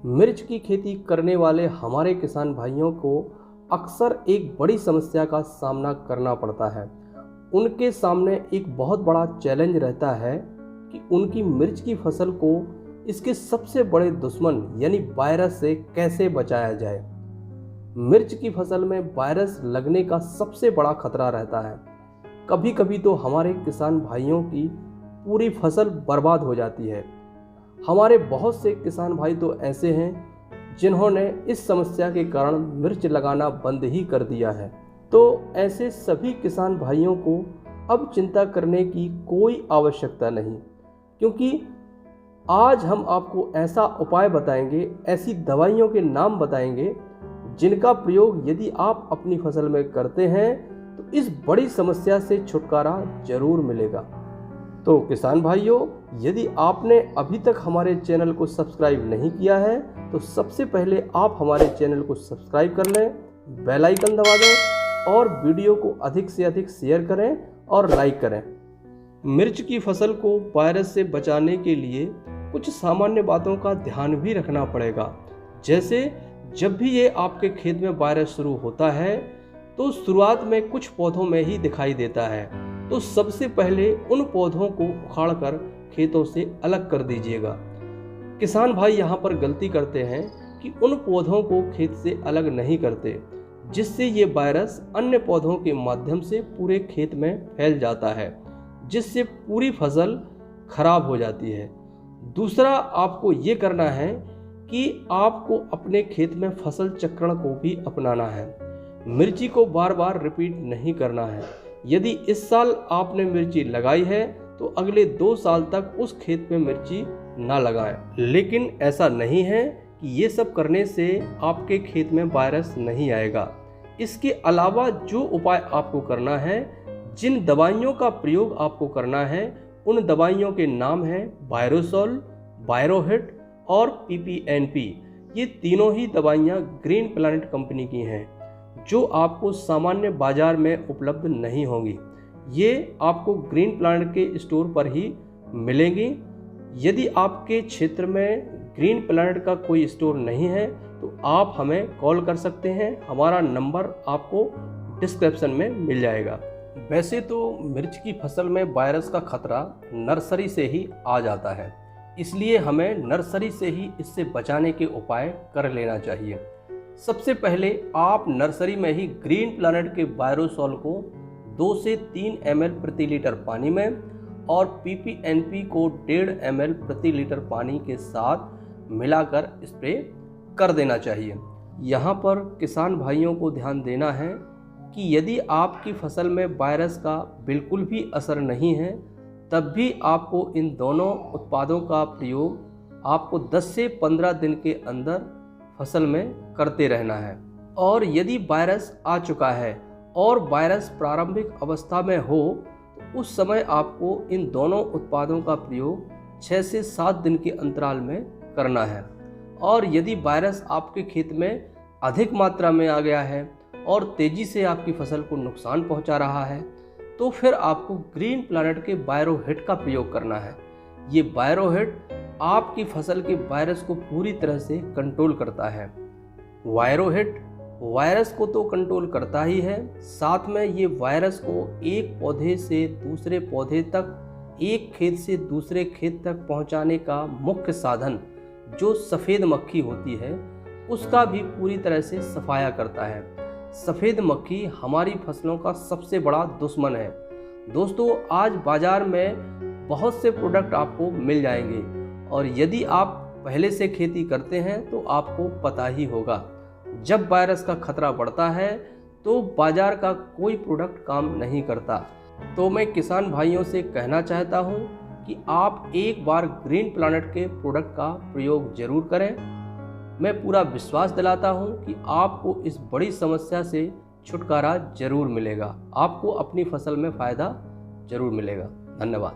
मिर्च की खेती करने वाले हमारे किसान भाइयों को अक्सर एक बड़ी समस्या का सामना करना पड़ता है। उनके सामने एक बहुत बड़ा चैलेंज रहता है कि उनकी मिर्च की फसल को इसके सबसे बड़े दुश्मन यानी वायरस से कैसे बचाया जाए। मिर्च की फसल में वायरस लगने का सबसे बड़ा खतरा रहता है। कभी कभी तो हमारे किसान भाइयों की पूरी फसल बर्बाद हो जाती है। हमारे बहुत से किसान भाई तो ऐसे हैं जिन्होंने इस समस्या के कारण मिर्च लगाना बंद ही कर दिया है। तो ऐसे सभी किसान भाइयों को अब चिंता करने की कोई आवश्यकता नहीं, क्योंकि आज हम आपको ऐसा उपाय बताएंगे, ऐसी दवाइयों के नाम बताएंगे जिनका प्रयोग यदि आप अपनी फसल में करते हैं तो इस बड़ी समस्या से छुटकारा जरूर मिलेगा। तो किसान भाइयों, यदि आपने अभी तक हमारे चैनल को सब्सक्राइब नहीं किया है तो सबसे पहले आप हमारे चैनल को सब्सक्राइब कर लें, बेल आइकन दबा दें और वीडियो को अधिक से अधिक शेयर करें और लाइक करें। मिर्च की फसल को वायरस से बचाने के लिए कुछ सामान्य बातों का ध्यान भी रखना पड़ेगा। जैसे जब भी ये आपके खेत में वायरस शुरू होता है तो शुरुआत में कुछ पौधों में ही दिखाई देता है, तो सबसे पहले उन पौधों को उखाड़कर खेतों से अलग कर दीजिएगा। किसान भाई यहाँ पर गलती करते हैं कि उन पौधों को खेत से अलग नहीं करते, जिससे ये वायरस अन्य पौधों के माध्यम से पूरे खेत में फैल जाता है, जिससे पूरी फसल खराब हो जाती है। दूसरा, आपको ये करना है कि आपको अपने खेत में फसल चक्रण को भी अपनाना है। मिर्ची को बार बार रिपीट नहीं करना है। यदि इस साल आपने मिर्ची लगाई है तो अगले 2 साल तक उस खेत में मिर्ची ना लगाएं। लेकिन ऐसा नहीं है कि ये सब करने से आपके खेत में वायरस नहीं आएगा। इसके अलावा जो उपाय आपको करना है, जिन दवाइयों का प्रयोग आपको करना है, उन दवाइयों के नाम हैं वायरोसॉल, वायरोहिट और पीपीएनपी। ये तीनों ही दवाइयाँ ग्रीन प्लैनेट कंपनी की हैं, जो आपको सामान्य बाजार में उपलब्ध नहीं होंगी। ये आपको ग्रीन प्लैनेट के स्टोर पर ही मिलेंगी। यदि आपके क्षेत्र में ग्रीन प्लैनेट का कोई स्टोर नहीं है तो आप हमें कॉल कर सकते हैं। हमारा नंबर आपको डिस्क्रिप्शन में मिल जाएगा। वैसे तो मिर्च की फसल में वायरस का खतरा नर्सरी से ही आ जाता है, इसलिए हमें नर्सरी से ही इससे बचाने के उपाय कर लेना चाहिए। सबसे पहले आप नर्सरी में ही ग्रीन प्लैनेट के वायरोसॉल को 2 से 3 ml प्रति लीटर पानी में और पीपीएनपी को 1.5 ml प्रति लीटर पानी के साथ मिलाकर स्प्रे कर देना चाहिए। यहाँ पर किसान भाइयों को ध्यान देना है कि यदि आपकी फसल में वायरस का बिल्कुल भी असर नहीं है, तब भी आपको इन दोनों उत्पादों का प्रयोग आपको 10 से 15 दिन के अंदर फसल में करते रहना है। और यदि वायरस आ चुका है और वायरस प्रारंभिक अवस्था में हो तो उस समय आपको इन दोनों उत्पादों का प्रयोग 6 से 7 दिन के अंतराल में करना है। और यदि वायरस आपके खेत में अधिक मात्रा में आ गया है और तेजी से आपकी फसल को नुकसान पहुंचा रहा है तो फिर आपको ग्रीन प्लैनेट के वायरोहिट का प्रयोग करना है। ये वायरोहिट आपकी फसल के वायरस को पूरी तरह से कंट्रोल करता है। वायरोहिट वायरस को तो कंट्रोल करता ही है, साथ में ये वायरस को एक पौधे से दूसरे पौधे तक, एक खेत से दूसरे खेत तक पहुंचाने का मुख्य साधन जो सफ़ेद मक्खी होती है उसका भी पूरी तरह से सफाया करता है। सफ़ेद मक्खी हमारी फसलों का सबसे बड़ा दुश्मन है। दोस्तों, आज बाज़ार में बहुत से प्रोडक्ट आपको मिल जाएंगे और यदि आप पहले से खेती करते हैं तो आपको पता ही होगा, जब वायरस का खतरा बढ़ता है तो बाजार का कोई प्रोडक्ट काम नहीं करता। तो मैं किसान भाइयों से कहना चाहता हूं कि आप एक बार ग्रीन प्लैनेट के प्रोडक्ट का प्रयोग जरूर करें। मैं पूरा विश्वास दिलाता हूं कि आपको इस बड़ी समस्या से छुटकारा जरूर मिलेगा, आपको अपनी फसल में फ़ायदा जरूर मिलेगा। धन्यवाद।